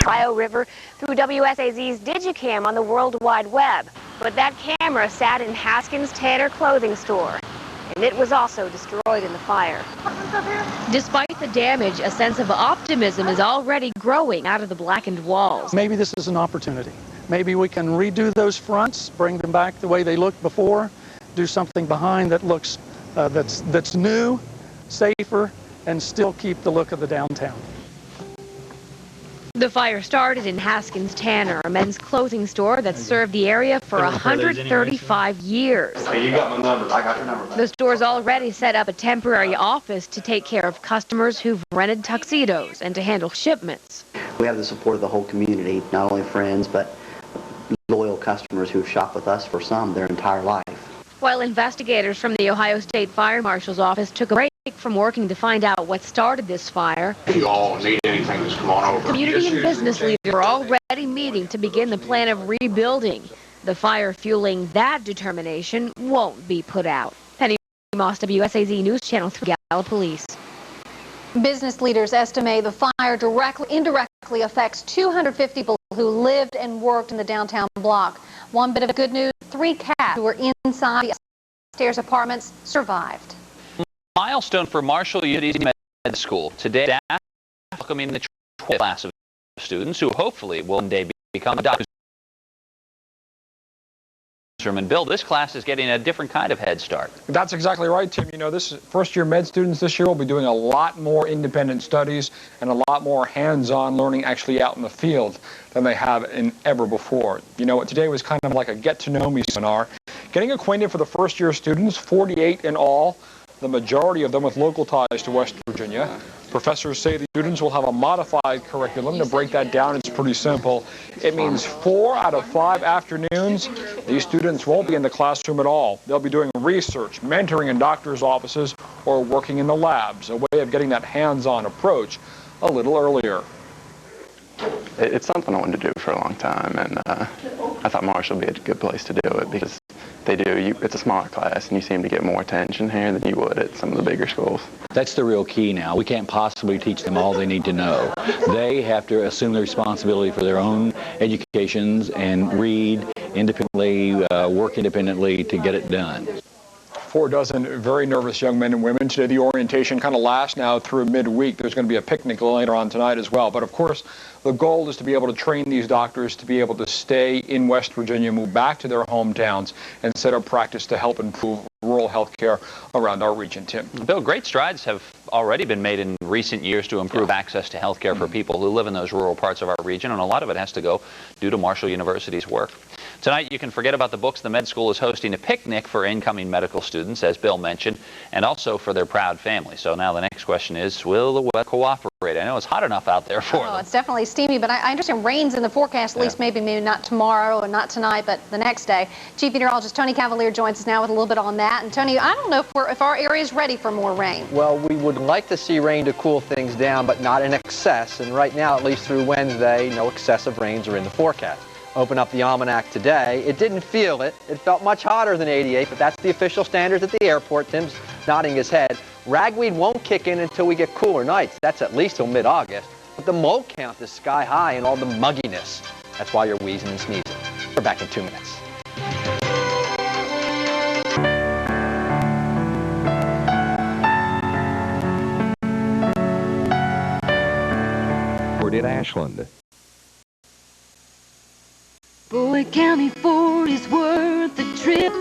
Ohio River through WSAZ's Digicam on the World Wide Web. But that camera sat in Haskins Tanner clothing store, and it was also destroyed in the fire. Despite the damage, a sense of optimism is already growing out of the blackened walls. Maybe this is an opportunity. Maybe we can redo those fronts, bring them back the way they looked before, do something behind that looks that's new, safer, and still keep the look of the downtown. The fire started in Haskins Tanner, a men's clothing store that served the area for 135 years. Hey, you got my number. I got your number. The store's already set up a temporary office to take care of customers who've rented tuxedos and to handle shipments. We have the support of the whole community, not only friends, but loyal customers who've shopped with us for their entire life. While investigators from the Ohio State Fire Marshal's office took a break from working to find out what started this fire, If you all need anything, just come on over. community and business leaders are already meeting to begin the plan of rebuilding. The fire fueling that determination won't be put out. Penny Moss, WSAZ News Channel 3, Gallipolis. Business leaders estimate the fire indirectly affects 250 people who lived and worked in the downtown block. One bit of good news, 3 cats who were inside the upstairs apartments survived. Milestone for Marshall University Med School. Today, staff welcoming the 12th class of students who hopefully will one day become doctors. And Bill, this class is getting a different kind of head start. That's exactly right, Tim. You know, this first-year med students this year will be doing a lot more independent studies and a lot more hands-on learning actually out in the field than they have in ever before. You know what, today was kind of like a get-to-know-me seminar. Getting acquainted for the first-year students, 48 in all, the majority of them with local ties to West Virginia. Professors say the students will have a modified curriculum. To break that down, it's pretty simple. It means 4 out of 5 afternoons, these students won't be in the classroom at all. They'll be doing research, mentoring in doctors' offices, or working in the labs, a way of getting that hands-on approach a little earlier. It's something I wanted to do for a long time, and I thought Marshall would be a good place to do it because it's a smaller class and you seem to get more attention here than you would at some of the bigger schools. That's the real key now. We can't possibly teach them all they need to know. They have to assume the responsibility for their own educations and read independently, work independently to get it done. 4 dozen very nervous young men and women. Today the orientation kind of lasts now through midweek. There's going to be a picnic later on tonight as well. But of course, the goal is to be able to train these doctors to be able to stay in West Virginia, move back to their hometowns, and set up practice to help improve rural health care around our region, Tim. Bill, great strides have already been made in recent years to improve access to health care for people who live in those rural parts of our region, and a lot of it has to go due to Marshall University's work. Tonight, you can forget about the books. The med school is hosting a picnic for incoming medical students, as Bill mentioned, and also for their proud family. So now the next question is, will the weather cooperate? I know it's hot enough out there for them. It's definitely steamy, but I understand rain's in the forecast, at least maybe not tomorrow or not tonight, but the next day. Chief Meteorologist Tony Cavalier joins us now with a little bit on that. And Tony, I don't know if our area is ready for more rain. Well, we would like to see rain to cool things down, but not in excess. And right now, at least through Wednesday, no excessive rains are in the forecast. Open up the almanac today. It didn't feel it. It felt much hotter than 88, but that's the official standards at the airport. Tim's nodding his head. Ragweed won't kick in until we get cooler nights. That's at least till mid-August. But the mold count is sky high and all the mugginess. That's why you're wheezing and sneezing. We're back in 2 minutes. In Ashland. Boyd County Ford is worth the trip.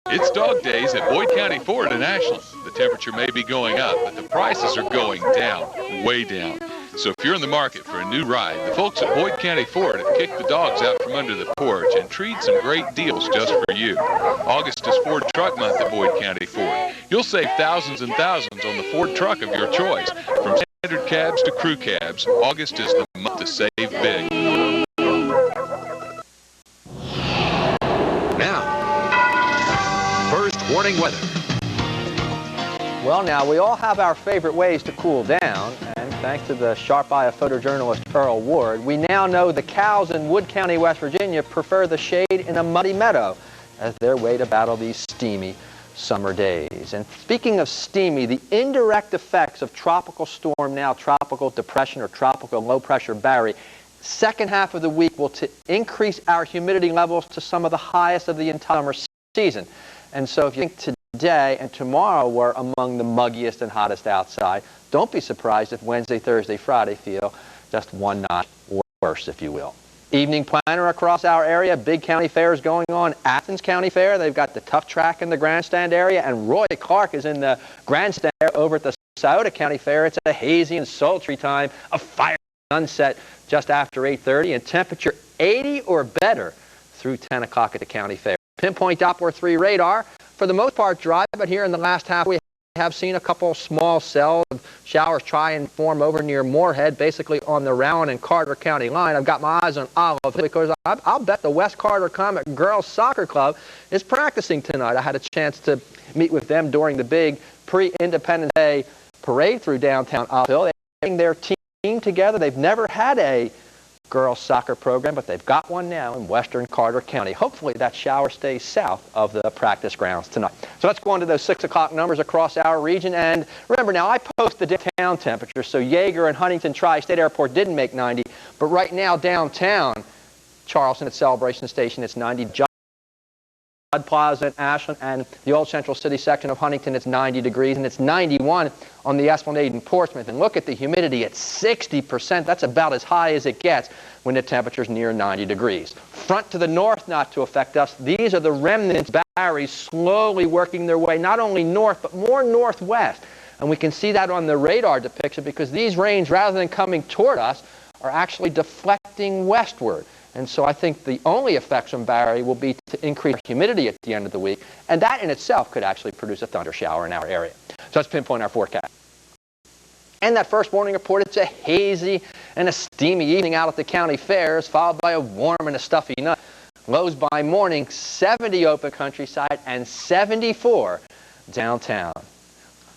It's dog days at Boyd County Ford in Ashland. The temperature may be going up, but the prices are going down, way down. So if you're in the market for a new ride, the folks at Boyd County Ford have kicked the dogs out from under the porch and treated some great deals just for you. August is Ford Truck Month at Boyd County Ford. You'll save thousands and thousands on the Ford truck of your choice. From standard cabs to crew cabs, August is the month to save big. Now, first warning weather. Well, now, we all have our favorite ways to cool down, and thanks to the sharp eye of photojournalist Earl Ward, we now know the cows in Wood County, West Virginia prefer the shade in a muddy meadow as their way to battle these steamy summer days. And speaking of steamy, the indirect effects of tropical storm, now tropical depression or tropical low pressure Barry, Second half of the week will increase our humidity levels to some of the highest of the entire summer season. And so if you think today and tomorrow were among the muggiest and hottest outside, don't be surprised if Wednesday, Thursday, Friday feel just one notch worse, if you will. Evening planner across our area, big county fairs going on. Athens County Fair, they've got the tough track in the grandstand area, and Roy Clark is in the grandstand over at the Scioto County Fair. It's a hazy and sultry time, a fire sunset just after 8:30, and temperature 80 or better through 10 o'clock at the county fair. Pinpoint Doppler 3 radar, for the most part dry, but here in the last half we have seen a couple small cells of showers try and form over near Moorhead, basically on the Rowan and Carter County line. I've got my eyes on Olive Hill because I'll bet the West Carter Comet Girls Soccer Club is practicing tonight. I had a chance to meet with them during the big pre-Independence Day parade through downtown Olive Hill. They're getting their team together. They've never had a girls soccer program, but they've got one now in western Carter County. Hopefully that shower stays south of the practice grounds tonight. So let's go on to those 6 o'clock numbers across our region. And remember now, I post the downtown temperature, so Yeager and Huntington Tri-State Airport didn't make 90, but right now downtown Charleston at Celebration Station, it's 90. Plaza in Ashland and the old Central City section of Huntington, it's 90 degrees, and it's 91 on the Esplanade in Portsmouth. And look at the humidity at 60%. That's about as high as it gets when the temperature's near 90 degrees. Front to the north not to affect us. These are the remnants, Barry, slowly working their way not only north, but more northwest. And we can see that on the radar depiction because these rains, rather than coming toward us, are actually deflecting westward. And so I think the only effects from Barry will be to increase humidity at the end of the week, and that in itself could actually produce a thunder shower in our area. So let's pinpoint our forecast. And that first morning report, it's a hazy and a steamy evening out at the county fairs, followed by a warm and a stuffy night. Lows by morning, 70 open countryside and 74 downtown.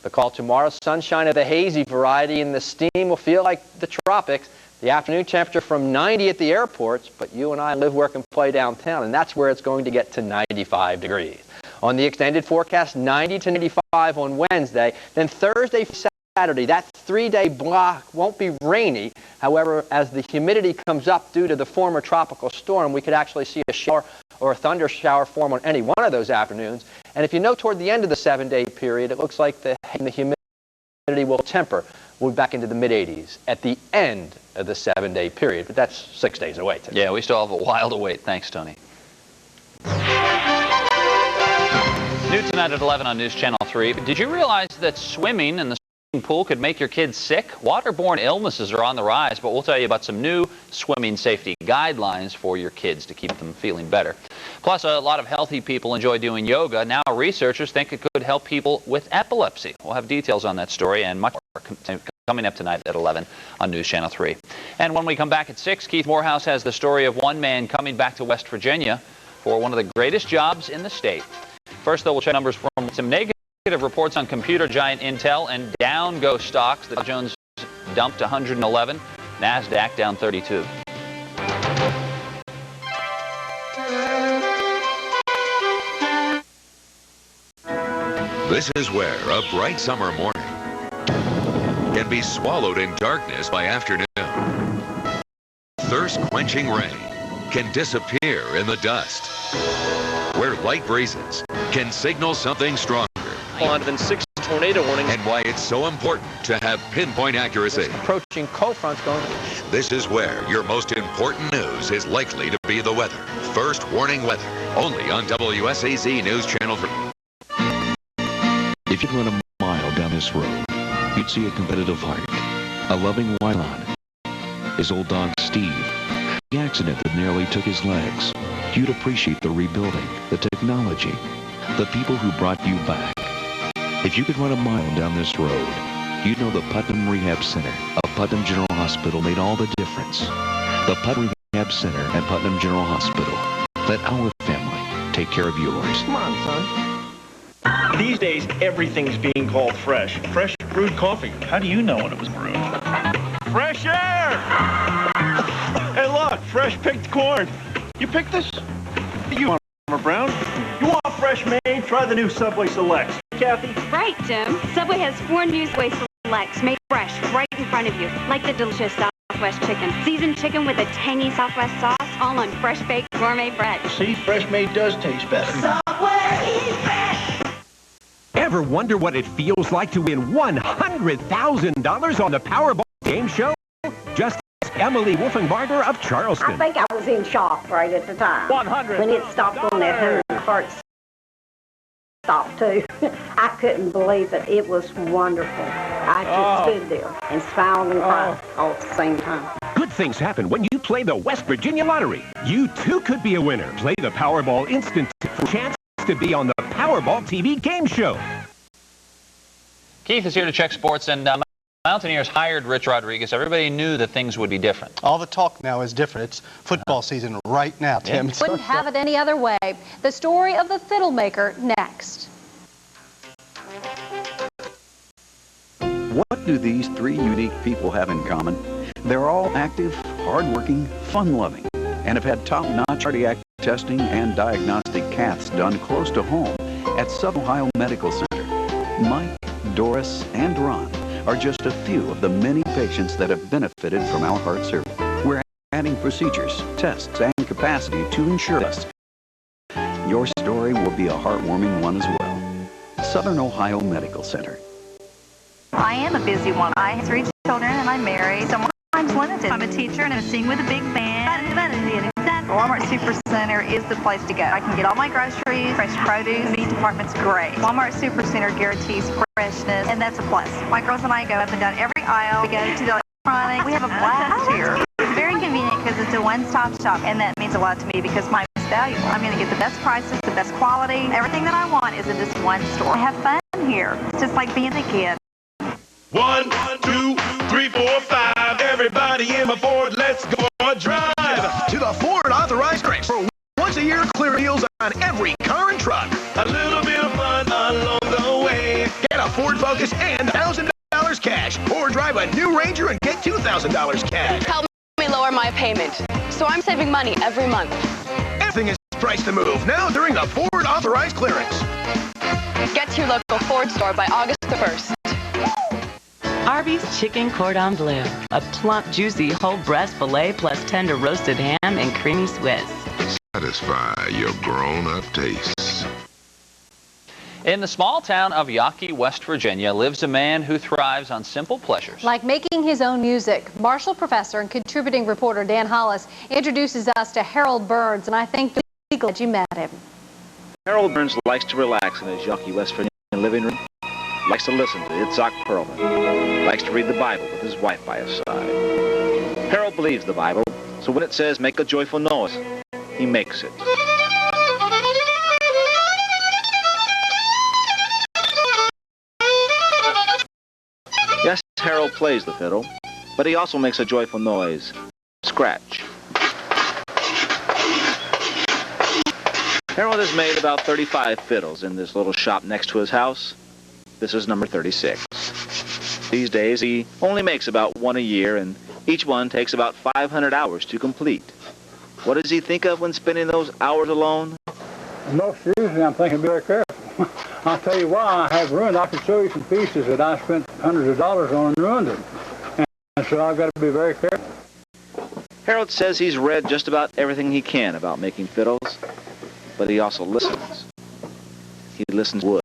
The call tomorrow, sunshine of the hazy variety, and the steam will feel like the tropics. The afternoon temperature from 90 at the airports, but you and I live, work, and play downtown, and that's where it's going to get to 95 degrees. On the extended forecast, 90 to 95 on Wednesday. Then Thursday, Saturday, that 3-day block won't be rainy. However, as the humidity comes up due to the former tropical storm, we could actually see a shower or a thunder shower form on any one of those afternoons. And if you know toward the end of the 7-day period, it looks like the humidity will temper. We'll be back into the mid-80s at the end of the 7-day period, but that's 6 days away today. Yeah, we still have a while to wait. Thanks, Tony. New tonight at 11 on News Channel 3. Did you realize that swimming in the swimming pool could make your kids sick? Waterborne illnesses are on the rise, but we'll tell you about some new swimming safety guidelines for your kids to keep them feeling better. Plus, a lot of healthy people enjoy doing yoga. Now researchers think it could help people with epilepsy. We'll have details on that story and much more coming up tonight at 11 on News Channel 3. And when we come back at 6, Keith Morehouse has the story of one man coming back to West Virginia for one of the greatest jobs in the state. First, though, we'll check numbers from some negative reports on computer giant Intel, and down go stocks. The Dow Jones dumped 111, NASDAQ down 32. This is where a bright summer morning can be swallowed in darkness by afternoon. Thirst-quenching rain can disappear in the dust. Where light breezes can signal something stronger. Than 6 tornado warnings. And why it's so important to have pinpoint accuracy. Approaching cold fronts going. This is where your most important news is likely to be the weather. First warning weather, only on WSAZ News Channel 3. If you run a mile down this road, you'd see a competitive heart, a loving Wylon, his old dog Steve, the accident that nearly took his legs. You'd appreciate the rebuilding, the technology, the people who brought you back. If you could run a mile down this road, you'd know the Putnam Rehab Center of Putnam General Hospital made all the difference. The Putnam Rehab Center at Putnam General Hospital. Let our family take care of yours. Come on, son. These days, everything's being called fresh. Fresh brewed coffee. How do you know when it was brewed? Fresh air! Hey, look, fresh picked corn. You picked this? You want Farmer Brown? You want fresh made? Try the new Subway Selects. Kathy? Right, Jim. Subway has 4 new Subway Selects made fresh right in front of you, like the delicious Southwest chicken. Seasoned chicken with a tangy Southwest sauce, all on fresh baked gourmet bread. See, fresh made does taste better. Ever wonder what it feels like to win $100,000 on the Powerball game show? Just ask Emily Wolfenbarger of Charleston. I think I was in shock right at the time. 100. When it stopped on that 100, heart stopped too. I couldn't believe it. It was wonderful. I just stood there and smiled and cried all at the same time. Good things happen when you play the West Virginia Lottery. You too could be a winner. Play the Powerball Instant for a chance to be on the Powerball TV game show. Keith is here to check sports, and Mountaineers hired Rich Rodriguez. Everybody knew that things would be different. All the talk now is different. It's football season right now, Tim. Wouldn't have it any other way. The story of the fiddle maker next. What do these three unique people have in common? They're all active, hardworking, fun-loving, and have had top-notch cardiac testing and diagnostic caths done close to home at Southern Ohio Medical Center. Mike, Doris, and Ron are just a few of the many patients that have benefited from our heart surgery. We're adding procedures, tests, and capacity to ensure this. Your story will be a heartwarming one as well. Southern Ohio Medical Center. I am a busy one. I have 3 children and I'm married, so time's limited. I'm a teacher and I sing with a big band. Walmart Supercenter is the place to go. I can get all my groceries, fresh produce, the meat department's great. Walmart Supercenter guarantees freshness, and that's a plus. My girls and I go up and down every aisle. We go to the electronics. We have a blast here. It's very convenient because it's a one-stop shop, and that means a lot to me because my is valuable. I'm going to get the best prices, the best quality. Everything that I want is in this one store. I have fun here. It's just like being a kid. 1, 2, 3, 4, 5. Everybody in my Ford, let's go on a drive. To the Ford Authorized Crates for once-a-year clear deals on every car and truck. A little bit of fun along the way. Get a Ford Focus and $1,000 cash, or drive a new Ranger and get $2,000 cash. Help me lower my payment, so I'm saving money every month. Everything is priced to move now during the Ford Authorized Clearance. Get to your local Ford store by August the 1st. Arby's Chicken Cordon Bleu. A plump, juicy whole breast filet plus tender roasted ham and creamy Swiss. Satisfy your grown-up tastes. In the small town of Yawkey, West Virginia, lives a man who thrives on simple pleasures. Like making his own music. Marshall professor and contributing reporter Dan Hollis introduces us to Harold Burns, and I think you're glad you met him. Harold Burns likes to relax in his Yawkey, West Virginia living room. Likes to listen to Itzhak Perlman. Likes to read the Bible with his wife by his side. Harold believes the Bible, so when it says make a joyful noise, he makes it. Yes, Harold plays the fiddle, but he also makes a joyful noise. Scratch. Harold has made about 35 fiddles in this little shop next to his house. This is number 36. These days, he only makes about one a year, and each one takes about 500 hours to complete. What does he think of when spending those hours alone? Most usually, I'm thinking very careful. I'll tell you why. I have ruined. I can show you some pieces that I spent hundreds of dollars on and ruined them. And so I've got to be very careful. Harold says he's read just about everything he can about making fiddles, but he also listens. He listens to wood.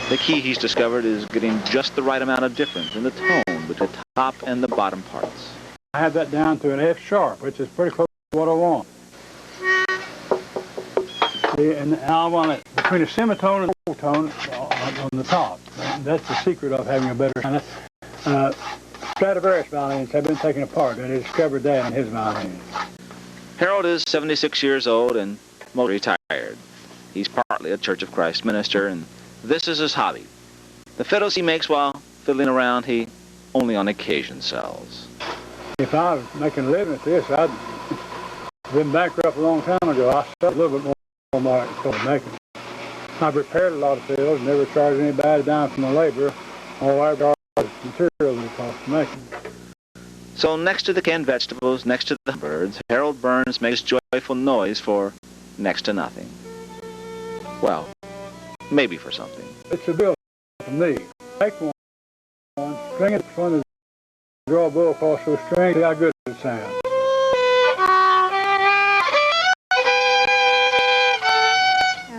The key he's discovered is getting just the right amount of difference in the tone between the top and the bottom parts. I have that down to an F sharp, which is pretty close to what I want. See, and I want it between a semitone and a whole tone on the top. That's the secret of having a better sound. Stradivarius violins have been taken apart, and he discovered that in his violins. Harold is 76 years old and mostly retired. He's partly a Church of Christ minister, and this is his hobby. The fiddles he makes while fiddling around, he only on occasion sells. If I was making a living at this, I'd been bankrupt a long time ago. I sell a little bit more than I making. I've repaired a lot of fiddles, never charged anybody down from the labor. All I've charged material that it costs to make them. So next to the canned vegetables, next to the birds, Harold Burns makes joyful noise for next to nothing. Well, maybe for something. It's a bill for me. Make one, string it in front of draw a bow across those strings, see how good it sounds.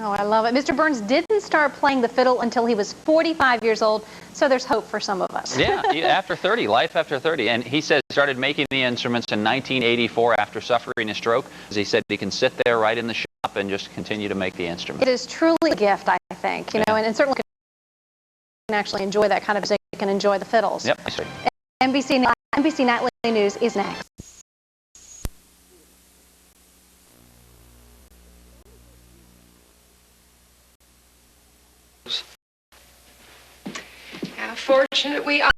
Oh, I love it. Mr. Burns didn't start playing the fiddle until he was 45 years old, so there's hope for some of us. Yeah, after 30, life after 30. And he says he started making the instruments in 1984 after suffering a stroke. As he said, he can sit there right in the shop and just continue to make the instruments. It is truly a gift, I think, you know, and certainly can actually enjoy that kind of music and enjoy the fiddles. Yep. NBC Nightly News is next. How fortunate we are.